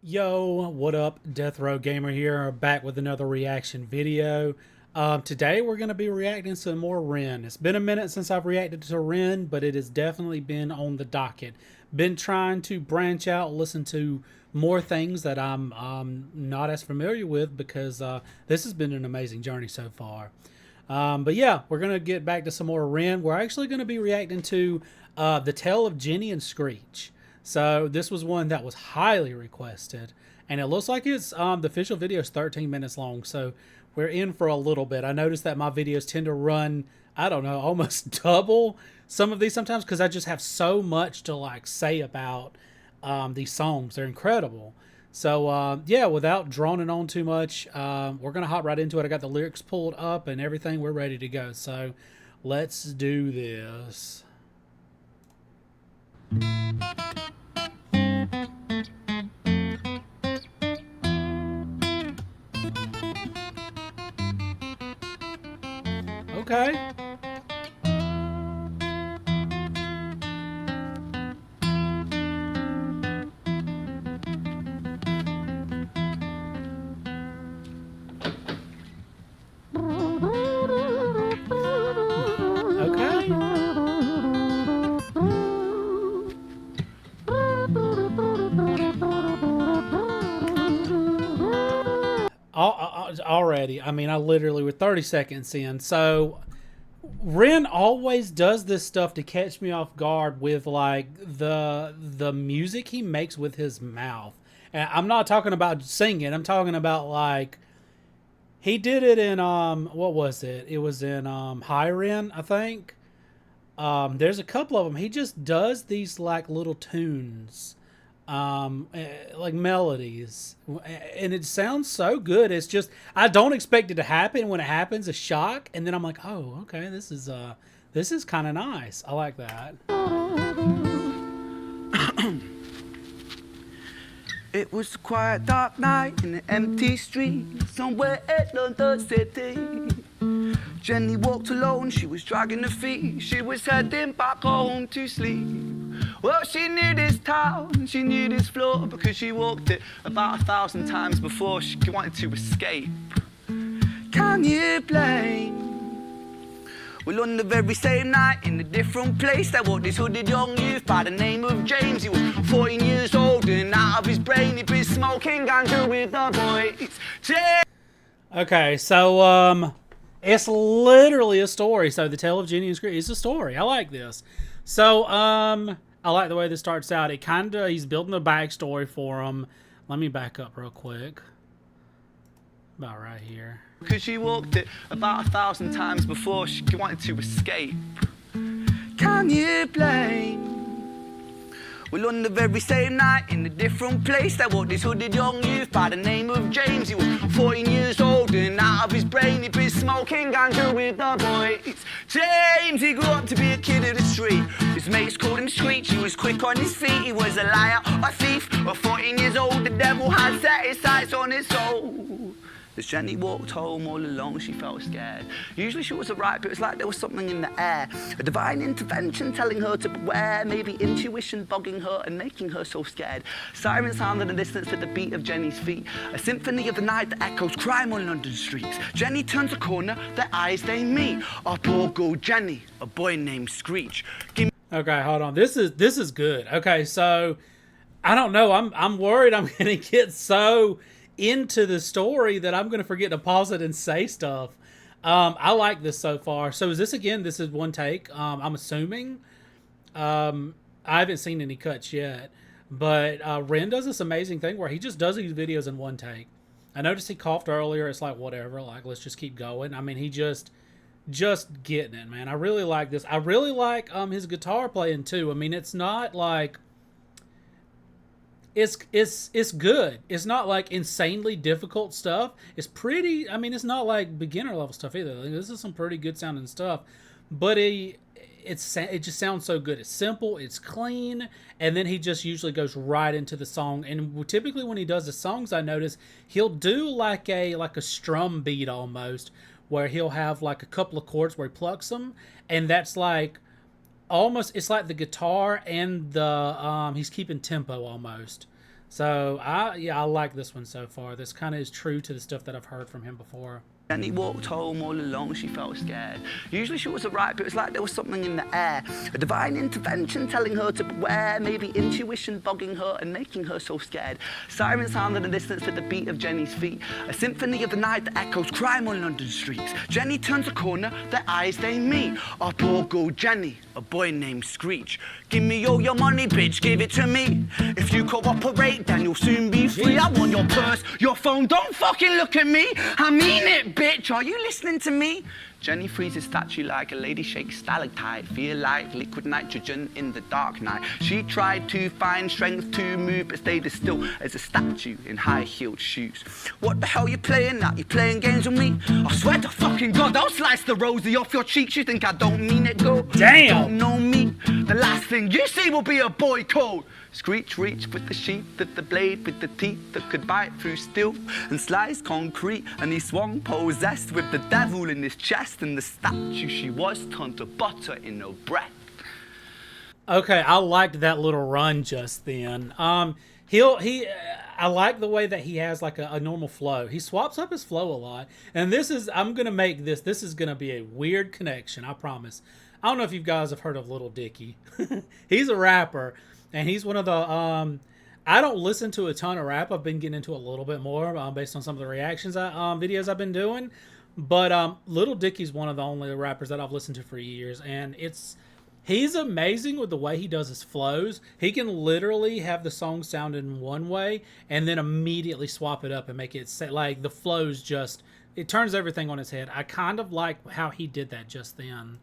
Yo, what up? DethRoweGamer here, back with another reaction video. Today we're going to be reacting to more Ren. It's been a minute since I've reacted to Ren, but it has definitely been on the docket. Been trying to branch out, listen to more things that I'm not as familiar with because this has been an amazing journey so far. But yeah, we're going to get back to some more Ren. We're actually going to be reacting to the Tale of Jenny and Screech. So this was one that was highly requested, and it looks like it's the official video is 13 minutes long, so we're in for a little bit. I noticed that my videos tend to run, I don't know, almost double some of these sometimes because I just have so much to like say about these songs. They're incredible. So yeah, without droning on too much, we're gonna hop right into it. I got the lyrics pulled up and everything. We're ready to go. So let's do this. Okay. Okay. Already, I mean, I literally were 30 seconds in. So Ren always does this stuff to catch me off guard with like the music he makes with his mouth. And I'm not talking about singing. I'm talking about like he did it in what was it? It was in High Ren, I think. There's a couple of them. He just does these like little tunes, like melodies, and it sounds so good. It's just I don't expect it to happen. When it happens, a shock, and then I'm like, oh, okay, this is kind of nice. I like that. It was a quiet dark night in an empty street somewhere in London City. Jenny walked alone, she was dragging her feet. She was heading back home to sleep. Well, she knew this town, she knew this floor, because she walked it about 1,000 times before she wanted to escape. Can you blame? Well, on the very same night, in a different place, there walked this hooded young youth by the name of James. He was 14 years old and out of his brain, he'd been smoking ganja with the boys. Okay, so it's literally a story. So the Tale of Jenny and Screech is a story. I like this. So I like the way this starts out. It he's building a backstory for him. Let me back up real quick. About right here. Because she walked it about 1,000 times before she wanted to escape. Can you blame? Well, on the very same night, in a different place, there walked this hooded young youth by the name of James. He was 14 years old and out of his brain, he'd been smoking ganja with the boys. James, he grew up to be a kid of the street. His mates called him Screech, he was quick on his feet. He was a liar, a thief, at 14 years old, the devil had set his sights on his soul. As Jenny walked home all alone, she felt scared. Usually she was alright, but it was like there was something in the air. A divine intervention telling her to beware, maybe intuition bogging her and making her so scared. Sirens sound in the distance at the beat of Jenny's feet. A symphony of the night that echoes crime on London streets. Jenny turns a corner, their eyes they meet. Up all go Jenny, a boy named Screech. Okay, hold on. This is good. Okay, so I don't know. I'm worried I'm gonna get so into the story that I'm gonna forget to pause it and say stuff. I like this so far. So is this again? This is one take. I'm assuming. I haven't seen any cuts yet, but Ren does this amazing thing where he just does these videos in one take. I noticed he coughed earlier. It's like whatever. Like let's just keep going. I mean, he just getting it, man. I really like this. I really like his guitar playing too. I mean, it's not like it's good. It's not like insanely difficult stuff. It's pretty. I mean, it's not like beginner level stuff either. Like, this is some pretty good sounding stuff, but it just sounds so good. It's simple. It's clean, and then he just usually goes right into the song. And typically when he does the songs, I notice he'll do like a strum beat almost, where he'll have like a couple of chords where he plucks them, and that's like almost, it's like the guitar and the he's keeping tempo almost. So I like this one so far. This kind of is true to the stuff that I've heard from him before. Jenny walked home all alone, she felt scared. Usually she was alright, but it was like there was something in the air. A divine intervention telling her to beware, maybe intuition bogging her and making her so scared. Sirens sound in the distance to the beat of Jenny's feet. A symphony of the night that echoes crime on London streets. Jenny turns a corner, their eyes they meet. Our poor girl Jenny, a boy named Screech. Give me all your money, bitch, give it to me. If you cooperate, then you'll soon be free. I want your purse, your phone, don't fucking look at me. I mean it, bitch, are you listening to me? Jenny freezes statue like a lady shakes stalactite. Feel like liquid nitrogen in the dark night. She tried to find strength to move, but stayed as still as a statue in high-heeled shoes. What the hell you playing at? You playing games with me? I swear to fucking God, I'll slice the rosy off your cheeks. You think I don't mean it, go? Damn! You don't know me. The last thing you see will be a boy code. Screech reached with the sheath of the blade, with the teeth that could bite through steel and slice concrete, and he swung possessed with the devil in his chest, and the statue she was turned to butter in her breath. Okay, I liked that little run just then. I like the way that he has like a normal flow. He swaps up his flow a lot, and this is gonna be a weird connection, I promise. I don't know if you guys have heard of Little Dicky. He's a rapper. And he's one of the, I don't listen to a ton of rap. I've been getting into a little bit more based on some of the reactions videos I've been doing. But Little Dicky's one of the only rappers that I've listened to for years. And he's amazing with the way he does his flows. He can literally have the song sound in one way and then immediately swap it up and make it like the flows just, it turns everything on its head. I kind of like how he did that just then.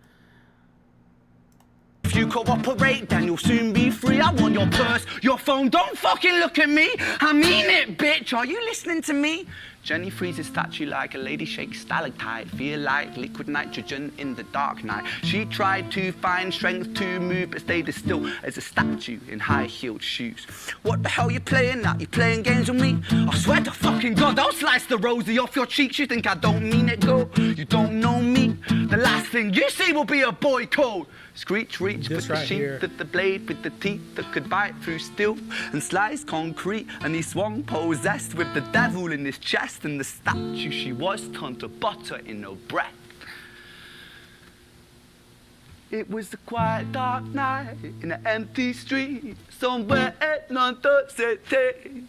If you cooperate, then you'll soon be free. I want your purse, your phone, don't fucking look at me. I mean it, bitch, are you listening to me? Jenny freezes statue like a lady shakes stalactite. Feel like liquid nitrogen in the dark night. She tried to find strength to move, but stayed as still as a statue in high-heeled shoes. What the hell you playing at? You playing games with me? I swear to fucking God, I'll slice the rosy off your cheeks. You think I don't mean it, go? You don't know me. The last thing you see will be a boy code. Screech reached with the sheath of the blade, with the teeth that could bite through steel and slice concrete, and he swung possessed with the devil in his chest, and the statue she was turned to butter in her breath. It was a quiet dark night in an empty street somewhere in London City.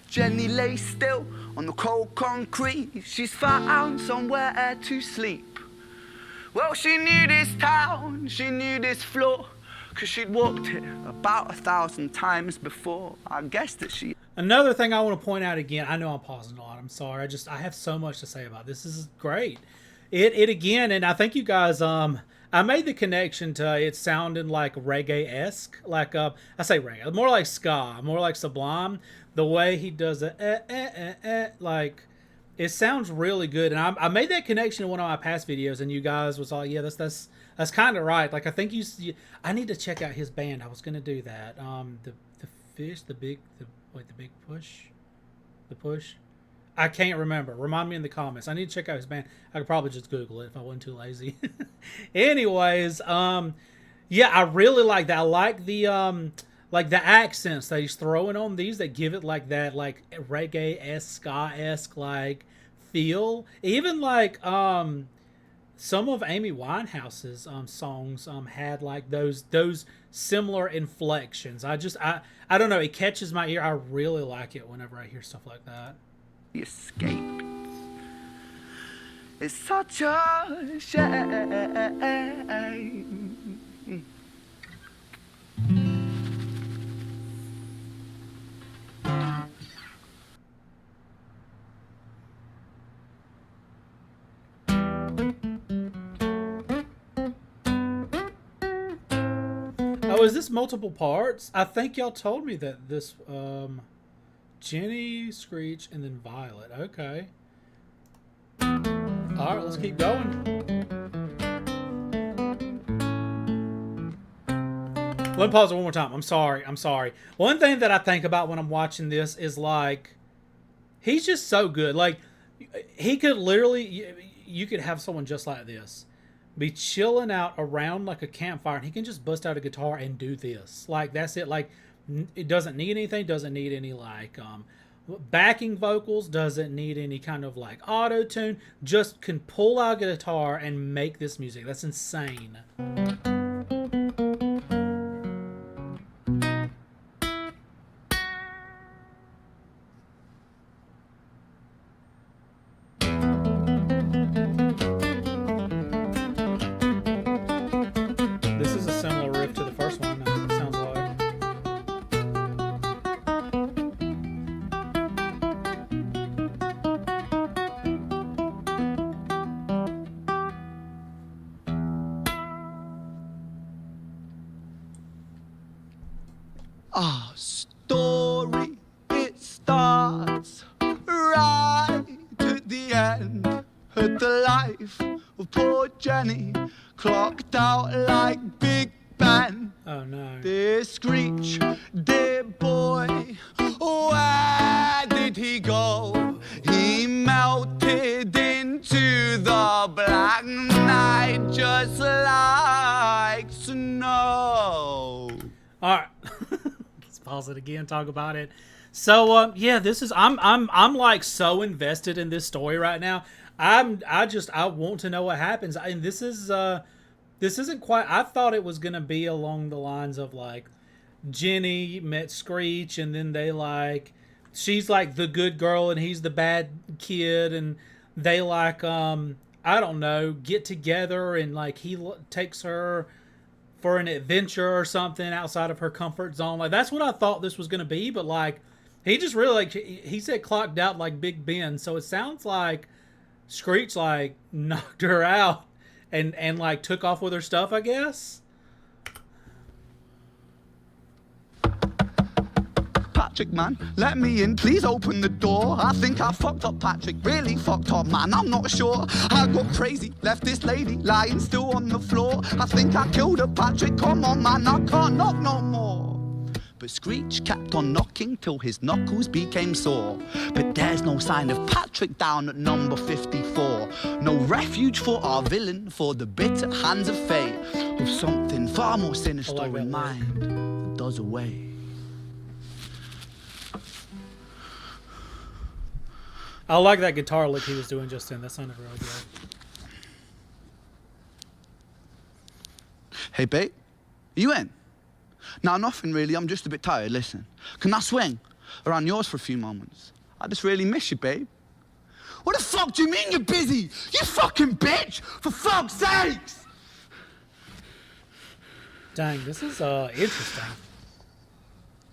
Jenny lay still on the cold concrete. She's found somewhere to sleep. Well, she knew this town, she knew this floor, 'cause she'd walked it about 1,000 times before. I guess that she... Another thing I want to point out again, I know I'm pausing a lot, I'm sorry, I have so much to say about this. This is great. It again, and I think you guys, I made the connection to it sounding like reggae-esque, like, I say reggae, more like ska, more like Sublime, the way he does it, like... It sounds really good, and I made that connection in one of my past videos, and you guys was all, yeah, that's kind of right. Like, I think I need to check out his band. I was gonna do that. The big push. I can't remember. Remind me in the comments. I need to check out his band. I could probably just Google it if I wasn't too lazy. Anyways, yeah, I really like that. I like the accents that he's throwing on these that give it like that, like reggae-esque, ska-esque, like feel. Even like some of Amy Winehouse's songs had like those similar inflections. I don't know. It catches my ear. I really like it whenever I hear stuff like that. Escape. It's such a shame. Oh, is this multiple parts? I think y'all told me that this, Jenny, Screech, and then Violet. Okay. Alright, let's keep going. Let me pause it one more time. I'm sorry. One thing that I think about when I'm watching this is, like, he's just so good. Like, he could literally, you could have someone just like this be chilling out around like a campfire, and he can just bust out a guitar and do this. Like, that's it. Like, It doesn't need anything. Doesn't need any like backing vocals. Doesn't need any kind of like auto tune. Just can pull out a guitar and make this music. That's insane. This is a similar riff to the first one. It sounds like. Our story, it starts right at the end. At the life of poor Jenny, clocked out like Big Ben. Oh no. Dear Screech, dear boy, where did he go? He melted into the black night just like snow. All right. Let's pause it again, talk about it. So yeah, this is I'm like so invested in this story right now. I want to know what happens. And this isn't quite, I thought it was going to be along the lines of like Jenny met Screech and then they like, she's like the good girl and he's the bad kid, and they like I don't know, get together and like he takes her for an adventure or something outside of her comfort zone. Like that's what I thought this was going to be, but like he just really like he said clocked out like Big Ben, so it sounds like Screech like knocked her out and like took off with her stuff, I guess. Patrick, man, let me in, please open the door. I think I fucked up, Patrick, really fucked up, man, I'm not sure. I got crazy, left this lady lying still on the floor. I think I killed her, Patrick, come on, man, I can't knock no more. But Screech kept on knocking till his knuckles became sore. But there's no sign of Patrick down at number 54. No refuge for our villain, for the bitter hands of fate, with something far more sinister in mind that does away. I like that guitar lick he was doing just then. That sounded really good. Hey, babe, are you in? No, nothing really. I'm just a bit tired. Listen, can I swing around yours for a few moments? I just really miss you, babe. What the fuck do you mean you're busy? You fucking bitch! For fuck's sakes! Dang, this is interesting.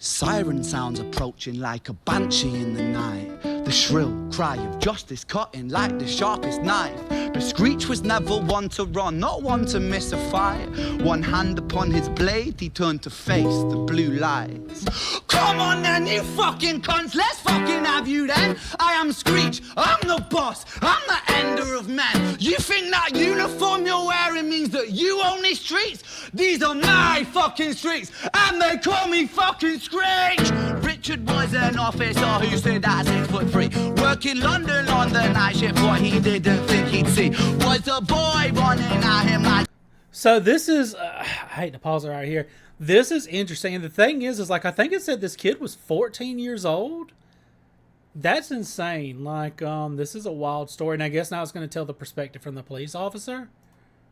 Siren sounds approaching like a banshee in the night. The shrill cry of justice cutting like the sharpest knife. But Screech was never one to run, not one to miss a fight. One hand upon his blade, he turned to face the blue lights. Come on then, you fucking cunts, let's fucking have you then. I am Screech, I'm the boss, I'm the ender of men. You think that uniform you're wearing means that you own these streets? These are my fucking streets, and they call me fucking Screech. Richard was an officer who stood at 6'3", working London on the night shift. What he didn't think he'd see was a boy running at him like... So this is, I hate to pause it right here. This is interesting. And the thing is like, I think it said this kid was 14 years old. That's insane. Like, this is a wild story. And I guess now it's going to tell the perspective from the police officer.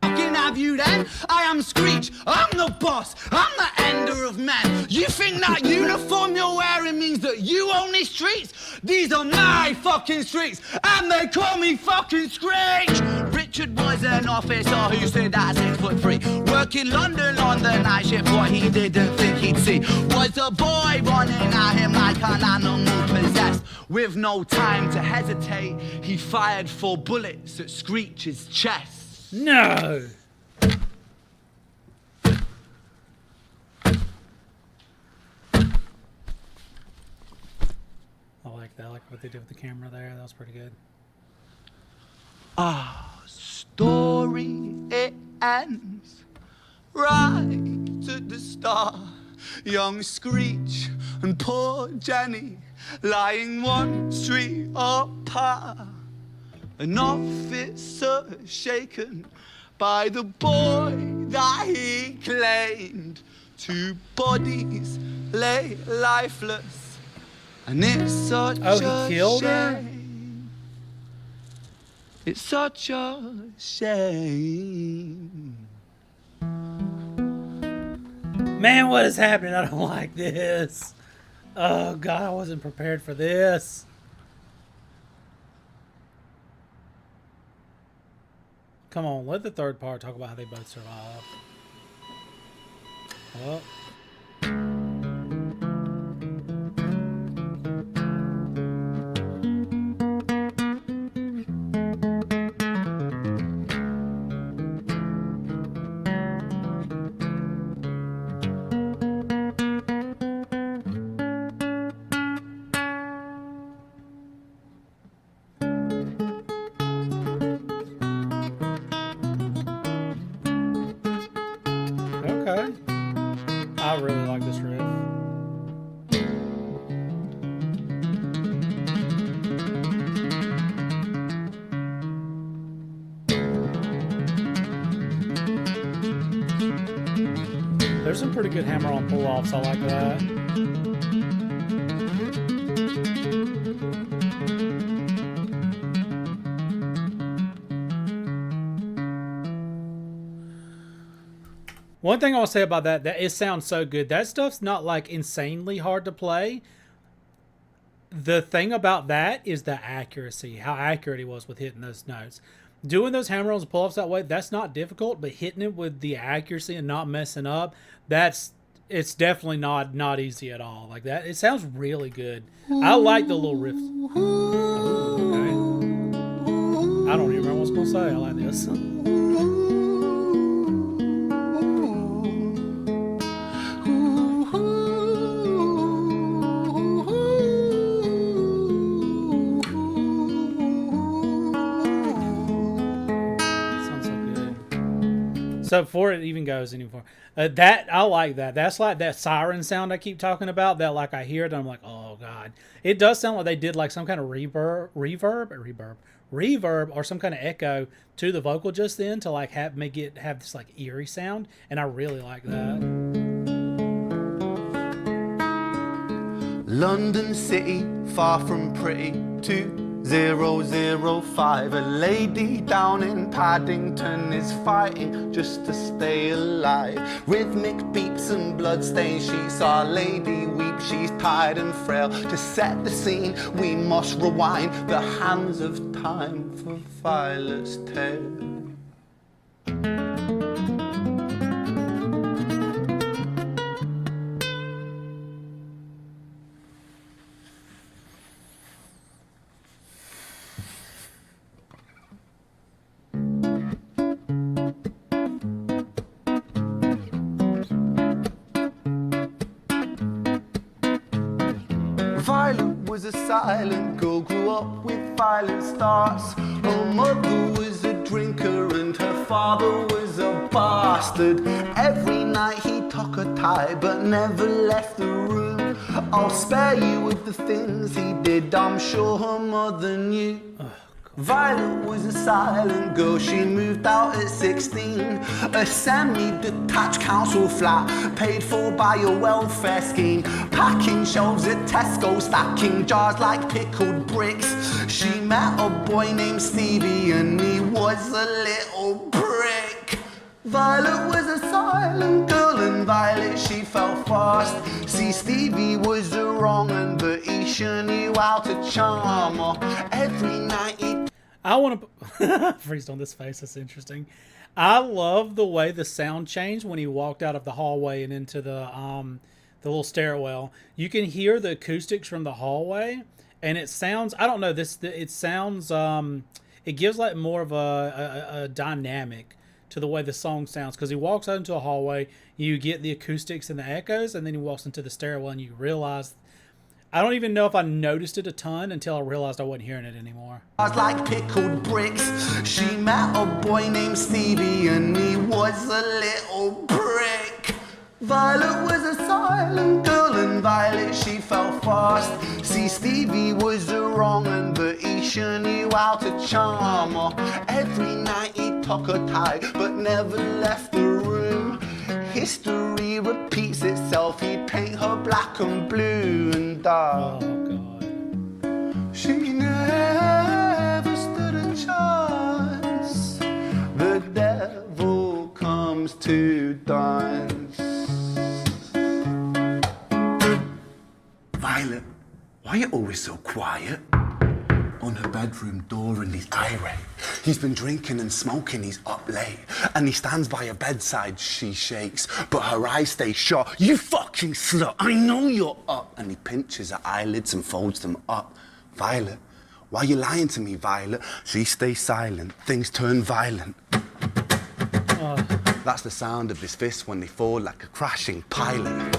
Fucking have you then? I am Screech, I'm the boss, I'm the ender of men. You think that uniform you're wearing means that you own these streets? These are my fucking streets, and they call me fucking Screech. Richard was an officer who stood at 6'3", working London on the night shift. What he didn't think he'd see was a boy running at him like an animal possessed. With no time to hesitate, he fired 4 bullets at Screech's chest. No! I like that. I like what they did with the camera there. That was pretty good. Our story, it ends right at the start. Young Screech and poor Jenny lying one street apart. An officer shaken by the boy that he claimed. 2 bodies lay lifeless, and it's such Oh, he a killed her? shame. It's such a shame. Man, what is happening? I don't like this. Oh, God, I wasn't prepared for this. Come on, let the third part talk about how they both survive. Oh. Okay. I really like this riff. There's some pretty good hammer-on pull-offs. I like that. One thing I will say about that it sounds so good. That stuff's not like insanely hard to play. The thing about that is the accuracy, how accurate he was with hitting those notes. Doing those hammer-ons and pull-offs that way, that's not difficult, but hitting it with the accuracy and not messing up, it's definitely not easy at all. Like that, it sounds really good. I like the little riffs. Ooh, okay. I don't even remember what I was gonna say. I like this. So before it even goes anymore, that I like that. That's like that siren sound I keep talking about. That like I hear it, and I'm like, oh god, it does sound like they did like some kind of reverb, or some kind of echo to the vocal just then to like have this like eerie sound, and I really like that. London City, far from pretty, 2005. A lady down in Paddington is fighting just to stay alive. Rhythmic beats and bloodstained sheets. Our lady weeps, she's tired and frail. To set the scene, we must rewind the hands of time for Violet's tale. Violet was a silent girl, grew up with violent starts. Her mother was a drinker and her father was a bastard. Every night he took her tie but never left the room. I'll spare you with the things he did, I'm sure her mother knew. Violet was a silent girl, she moved out at 16. A semi-detached council flat, paid for by a welfare scheme. Packing shelves at Tesco, stacking jars like pickled bricks. She met a boy named Stevie and he was a little prick. Violet was a silent girl and Violet she fell fast. See, Stevie was a wrong un, but he sure knew how to charm her. Every night he... I want to freeze on this face. That's interesting. I love the way the sound changed when he walked out of the hallway and into the little stairwell. You can hear the acoustics from the hallway, and it sounds. I don't know this. It sounds. It gives like more of a dynamic to the way the song sounds because he walks out into a hallway. You get the acoustics and the echoes, and then he walks into the stairwell, and you realize. I don't even know if I noticed it a ton until I realized I wasn't hearing it anymore. I was like pickled bricks. She met a boy named Stevie and he was a little prick. Violet was a silent girl and Violet she fell fast. See, Stevie was a wrong un, but he sure knew how to charm her. Every night he took her tie but never left the room. history repeats itself. He'd paint her black and blue and dark. Oh, God. She never stood a chance. The devil comes to dance. Violet, why are you always so quiet? On her bedroom door and he's irate. He's been drinking and smoking, he's up late. And he stands by her bedside, she shakes, but her eyes stay shut. You fucking slut, I know you're up. And he pinches her eyelids and folds them up. Violet, why are you lying to me, Violet? She stays silent, things turn violent. That's the sound of his fists when they fall like a crashing pilot.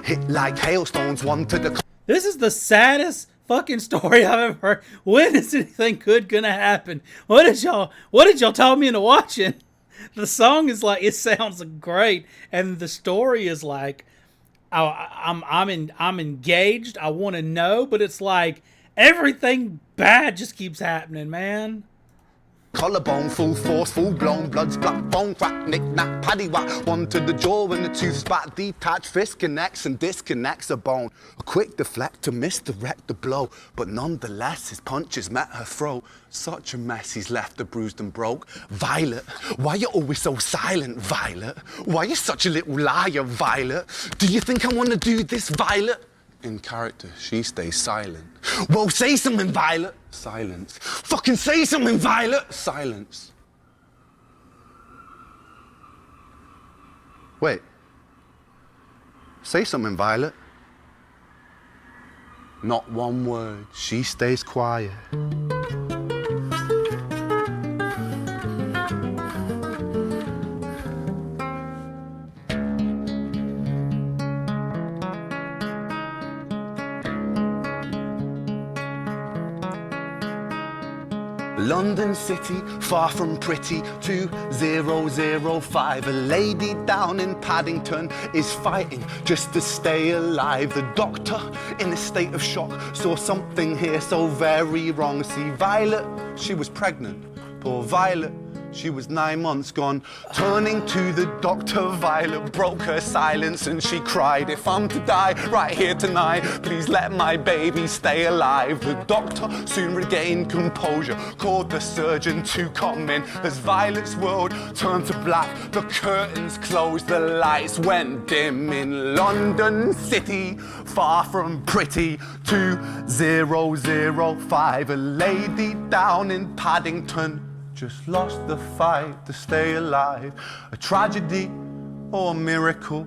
Hit like hailstones, one to the... This is the saddest fucking story I've ever heard. When is anything good gonna happen? What did y'all talk me into watching? The song is like, it sounds great, and the story is like, I'm engaged. I want to know, but it's like everything bad just keeps happening, man. Collarbone, full force, full blown, blood splat, bone crack, knick knack, paddy whack, one to the jaw and the tooth spat, detached fist connects and disconnects a bone. A quick deflect to misdirect the blow, but nonetheless his punches met her throat. Such a mess he's left her bruised and broke. Violet, why you always so silent, Violet? Why you such a little liar, Violet? Do you think I want to do this, Violet? In character, she stays silent. Well, say something, Violet. Silence. Fucking say something, Violet. Silence. Wait. Say something, Violet. Not one word. She stays quiet. London City, far from pretty, 2005. A lady down in Paddington is fighting just to stay alive. The doctor, in a state of shock, saw something here so very wrong. See, Violet, she was pregnant. Poor Violet, she was 9 months gone. Turning to the doctor, Violet broke her silence and she cried, if I'm to die right here tonight, please let my baby stay alive. The doctor soon regained composure, called the surgeon to come in. As Violet's world turned to black, the curtains closed, the lights went dim. In London City, far from pretty, 2005. A lady down in Paddington just lost the fight to stay alive. A tragedy or a miracle,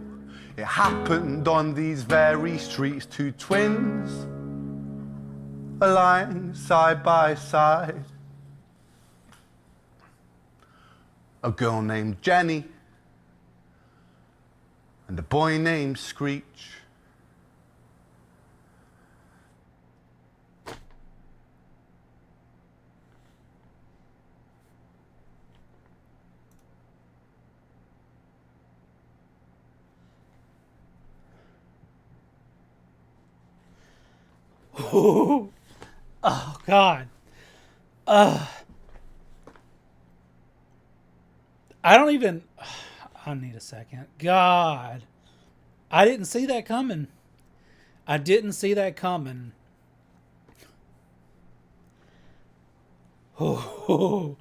it happened on these very streets. Two twins are lying side by side. A girl named Jenny and a boy named Screech. Oh, God. I don't even... I need a second. God. I didn't see that coming. I didn't see that coming. Oh,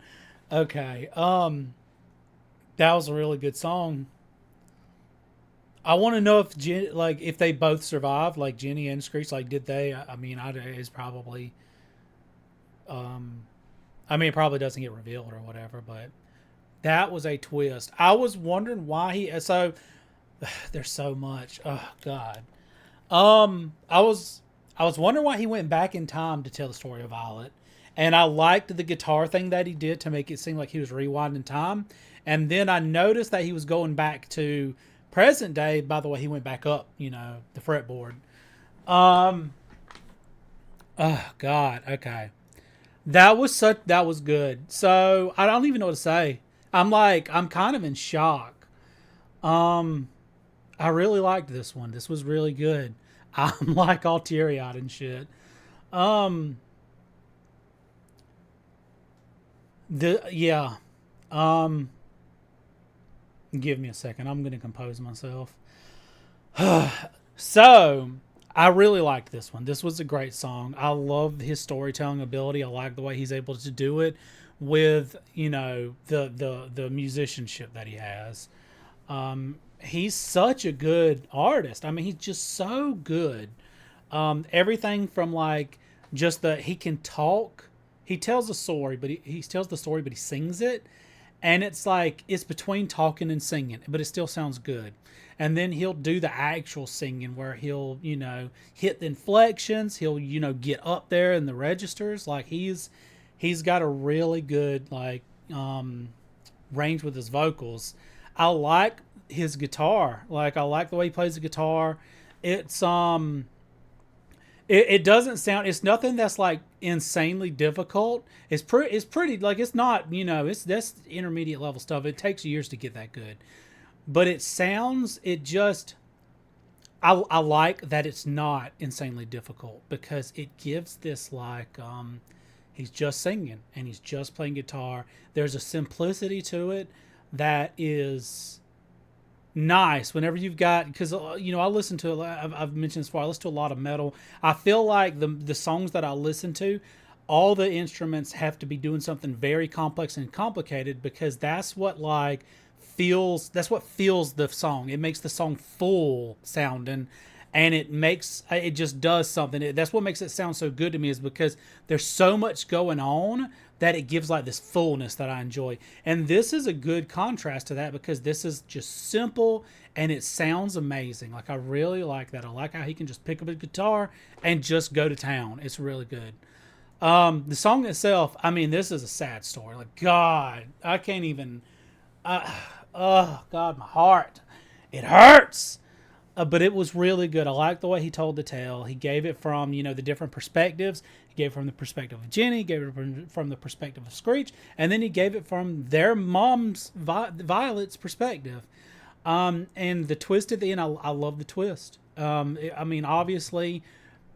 okay. That was a really good song. I want to know if if they both survived, like Jenny and Screech. Like, did they? I mean, it's probably. I mean, it probably doesn't get revealed or whatever, but that was a twist. I was wondering why he. So there's so much. Oh God. I was wondering why he went back in time to tell the story of Violet, and I liked the guitar thing that he did to make it seem like he was rewinding time, and then I noticed that he was going back to present day. By the way, he went back up, the fretboard. Oh God. Okay. That was good. So I don't even know what to say. I'm kind of in shock. I really liked this one. This was really good. I'm like all teary-eyed and shit. Give me a second. I'm going to compose myself. So, I really liked this one. This was a great song. I love his storytelling ability. I like the way he's able to do it with, you know, the musicianship that he has. He's such a good artist. I mean, he's just so good. Everything from like just he can talk. He tells a story, but he tells the story, but he sings it. And it's like, it's between talking and singing, but it still sounds good. And then he'll do the actual singing where he'll, you know, hit the inflections. He'll, you know, get up there in the registers. Like he's got a really good, like, range with his vocals. I like his guitar. Like, I like the way he plays the guitar. It's, it doesn't sound, it's nothing that's like insanely difficult. It's pretty, like, it's not, you know, that's intermediate level stuff. It takes years to get that good, but it sounds, it just, I like that it's not insanely difficult because it gives this like, he's just singing and he's just playing guitar. There's a simplicity to it that is nice whenever you've got, because you know, I listen to I've mentioned this before, I listen to a lot of metal. I feel like the songs that I listen to, all the instruments have to be doing something very complex and complicated because that's what like feels, that's what feels the song. It makes the song full sounding, and it just does something. That's what makes it sound so good to me, is because there's so much going on that it gives like this fullness that I enjoy. And this is a good contrast to that because this is just simple and it sounds amazing. Like, I really like that. I like how he can just pick up a guitar and just go to town. It's really good. The song itself, I mean, this is a sad story. Like, God, I can't even, oh God, my heart, it hurts. But it was really good. I like the way he told the tale. He gave it from, you know, the different perspectives. He gave it from the perspective of Jenny, gave it from the perspective of Screech, and then he gave it from their mom's, Violet's perspective. And the twist at the end, I love the twist. I mean, obviously,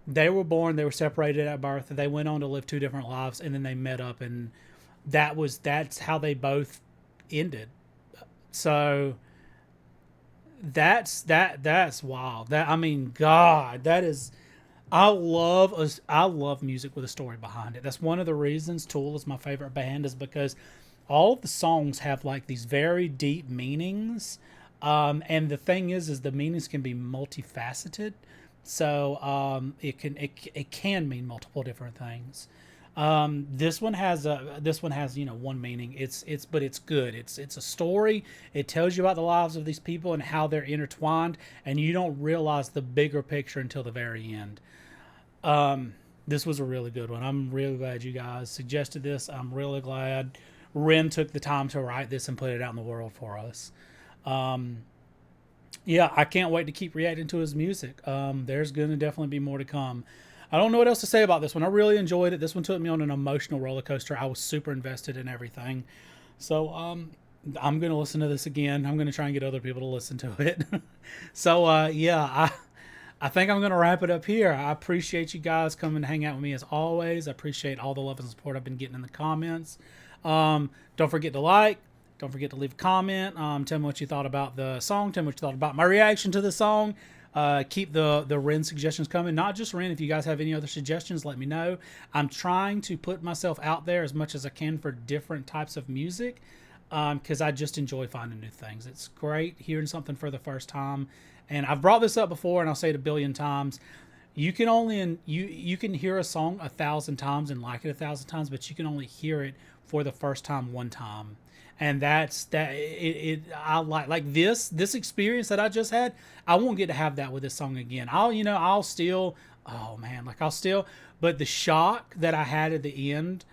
they were born, they were separated at birth, they went on to live two different lives, and then they met up, and that's how they both ended. So that's wild. That, I mean, God, that is, I love music with a story behind it. That's one of the reasons Tool is my favorite band, is because all of the songs have like these very deep meanings. And the thing is the meanings can be multifaceted. So it can mean multiple different things. This one has you know, one meaning. But it's good. It's a story. It tells you about the lives of these people and how they're intertwined, and you don't realize the bigger picture until the very end. This was a really good one. I'm really glad you guys suggested this. I'm really glad Ren took the time to write this and put it out in the world for us. Yeah, I can't wait to keep reacting to his music. There's going to definitely be more to come. I don't know what else to say about this one. I really enjoyed it. This one took me on an emotional roller coaster. I was super invested in everything. So I'm going to listen to this again. I'm going to try and get other people to listen to it. So yeah, I think I'm going to wrap it up here. I appreciate you guys coming to hang out with me as always. I appreciate all the love and support I've been getting in the comments. Don't forget to like. Don't forget to leave a comment. Tell me what you thought about the song. Tell me what you thought about my reaction to the song. Keep the Ren suggestions coming. Not just Ren. If you guys have any other suggestions, let me know. I'm trying to put myself out there as much as I can for different types of music, because I just enjoy finding new things. It's great hearing something for the first time. And I've brought this up before, and I'll say it a billion times. You can only you can hear a song 1,000 times and like it 1,000 times, but you can only hear it for the first time one time. And that's that. I like this experience that I just had. I won't get to have that with this song again. I'll still, oh man, like I'll still, but the shock that I had at the end,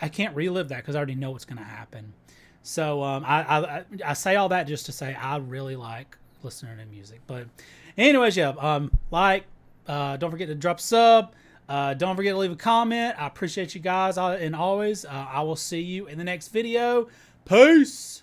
I can't relive that because I already know what's going to happen. So I say all that just to say I really like listening to music. But anyways, yeah, don't forget to drop a sub. Don't forget to leave a comment. I appreciate you guys. And always, I will see you in the next video. Peace.